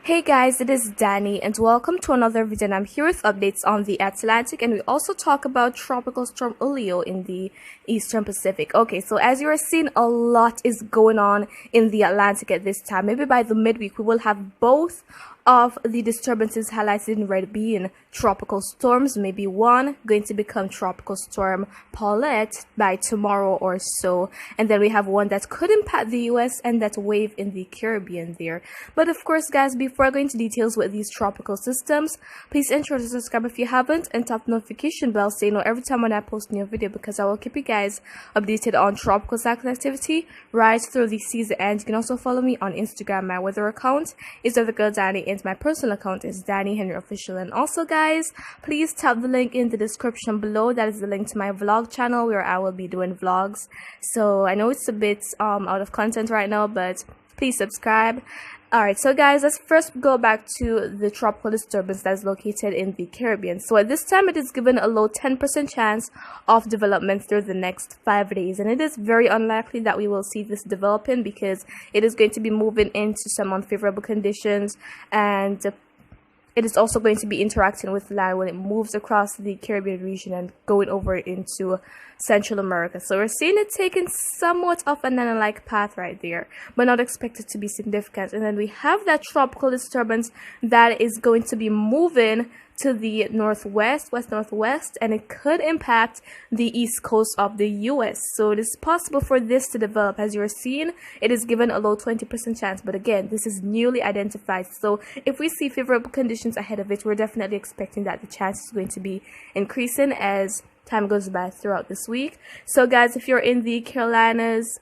Hey guys, it is Dani and welcome to another video, and I'm here with updates on the Atlantic, and we also talk about Tropical Storm Julio in the Eastern Pacific. Okay, so as you are seeing, a lot is going on in the Atlantic at this time. Maybe by the midweek we will have both of the disturbances highlighted in red being tropical storms, maybe one going to become Tropical Storm Paulette by tomorrow or so, and then we have one that could impact the US and that wave in the Caribbean there. But of course guys, before I go into details with these tropical systems, please ensure to subscribe if you haven't and tap the notification bell so you know every time when I post a new video, because I will keep you guys updated on tropical cyclone activity right through the season. And you can also follow me on Instagram. My weather account is the girl Dani'i, and my personal account is Dani'i Henry Official. And also guys, please tap the link in the description below. That is the link to my vlog channel where I will be doing vlogs. So I know it's a bit out of content right now, but please subscribe. Alright, so guys, let's first go back to the tropical disturbance that is located in the Caribbean. So at this time, it is given a low 10% chance of development through the next 5 days. And it is very unlikely that we will see this developing, because it is going to be moving into some unfavorable conditions, and it is also going to be interacting with land when it moves across the Caribbean region and going over into Central America. So we're seeing it taking somewhat of an like path right there, but not expected to be significant. And then we have that tropical disturbance that is going to be moving to the northwest, west-northwest, and it could impact the east coast of the US. So it is possible for this to develop. As you're seeing, it is given a low 20% chance, but again, this is newly identified. So if we see favorable conditions ahead of it, we're definitely expecting that the chance is going to be increasing as time goes by throughout this week. So guys, if you're in the Carolinas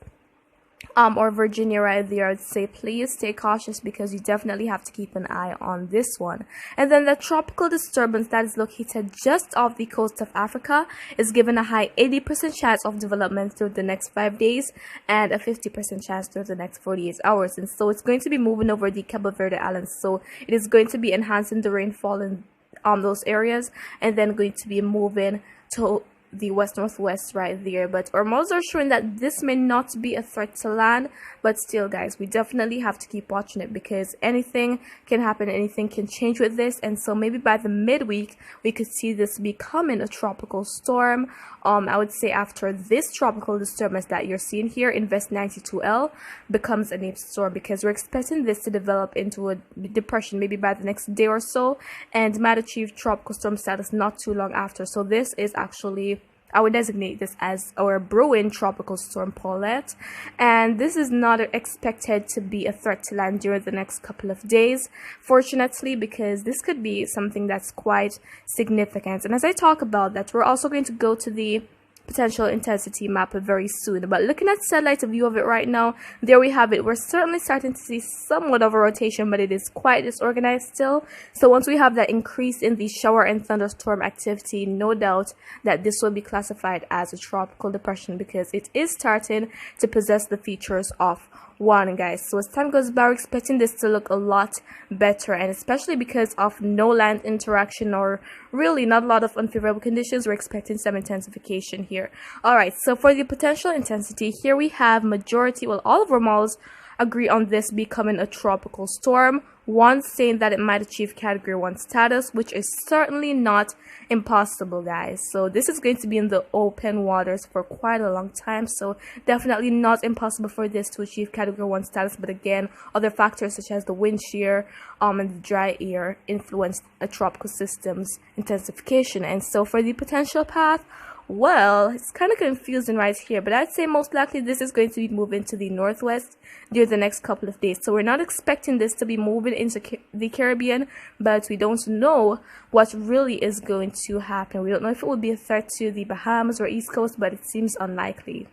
or Virginia right there, I'd say please stay cautious, because you definitely have to keep an eye on this one. And then the tropical disturbance that is located just off the coast of Africa is given a high 80% chance of development through the next 5 days and a 50% chance through the next 48 hours. And so it's going to be moving over the Cabo Verde Islands, so it is going to be enhancing the rainfall in those areas, and then going to be moving to the west-northwest right there. But our models are showing that this may not be a threat to land, but still guys, we definitely have to keep watching it, because anything can happen, anything can change with this. And so maybe by the midweek we could see this becoming a tropical storm. I would say after this tropical disturbance that you're seeing here, Invest 92L becomes a named storm, because we're expecting this to develop into a depression maybe by the next day or so, and might achieve tropical storm status not too long after. So this is actually, I would designate this as our brewing tropical storm Paulette, and this is not expected to be a threat to land during the next couple of days, fortunately, because this could be something that's quite significant. And as I talk about that, we're also going to go to the potential intensity map very soon. But looking at satellite view of it right now, there we have it. We're certainly starting to see somewhat of a rotation, but it is quite disorganized still. So once we have that increase in the shower and thunderstorm activity, no doubt that this will be classified as a tropical depression, because it is starting to possess the features of one, guys. So as time goes by, we're expecting this to look a lot better, and especially because of no land interaction, or really not a lot of unfavorable conditions, we're expecting some intensification here. All right, so for the potential intensity, here we have majority, well, all of our models agree on this becoming a tropical storm. One saying that it might achieve category 1 status, which is certainly not impossible, guys. So this is going to be in the open waters for quite a long time, so definitely not impossible for this to achieve category 1 status. But again, other factors such as the wind shear and the dry air influence a tropical system's intensification. And so for the potential path, well, it's kind of confusing right here, but I'd say most likely this is going to be moving to the northwest during the next couple of days. So we're not expecting this to be moving into the Caribbean, but we don't know what really is going to happen. We don't know if it will be a threat to the Bahamas or East Coast, but it seems unlikely.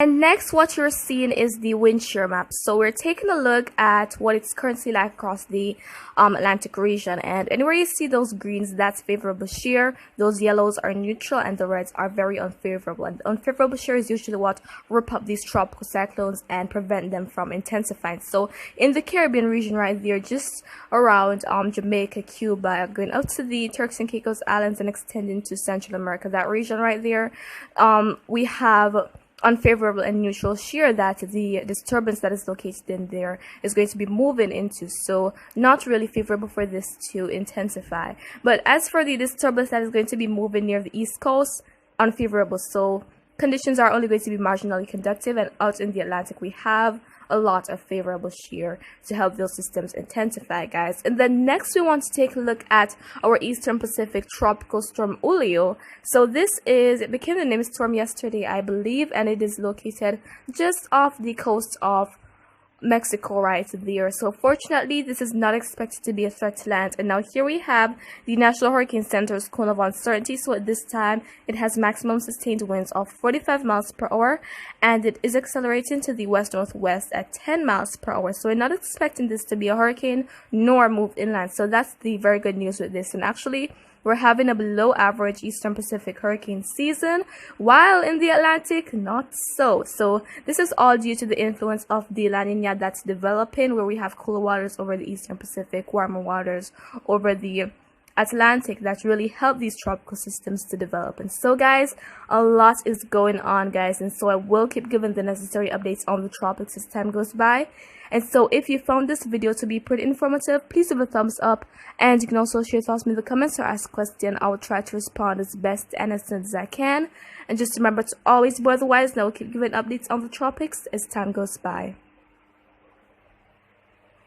And next, what you're seeing is the wind shear map. So we're taking a look at what it's currently like across the Atlantic region. And anywhere you see those greens, that's favorable shear. Those yellows are neutral, and the reds are very unfavorable. And unfavorable shear is usually what rip up these tropical cyclones and prevent them from intensifying. So in the Caribbean region right there, just around Jamaica, Cuba, going out to the Turks and Caicos Islands and extending to Central America, that region right there, we have unfavorable and neutral shear that the disturbance that is located in there is going to be moving into. So not really favorable for this to intensify. But as for the disturbance that is going to be moving near the east coast, unfavorable. So conditions are only going to be marginally conductive, and out in the Atlantic we have a lot of favorable shear to help those systems intensify, guys. And then next we want to take a look at our Eastern Pacific tropical storm Julio. So it became the name storm yesterday, I believe, and it is located just off the coast of Mexico right there. So fortunately this is not expected to be a threat to land. And now here we have the National Hurricane Center's cone of uncertainty. So at this time it has maximum sustained winds of 45 miles per hour, and it is accelerating to the west northwest at 10 miles per hour. So we're not expecting this to be a hurricane nor move inland. So that's the very good news with this. And actually we're having a below average Eastern Pacific hurricane season, while in the Atlantic, not so. So this is all due to the influence of the La Nina that's developing, where we have cooler waters over the Eastern Pacific, warmer waters over the Atlantic that really help these tropical systems to develop. And so guys, a lot is going on, guys, and so I will keep giving the necessary updates on the tropics as time goes by. And so if you found this video to be pretty informative, please give a thumbs up, and you can also share thoughts in the comments or ask a question. I will try to respond as best and as soon as I can. And just remember to always be wise, and I will keep giving updates on the tropics as time goes by.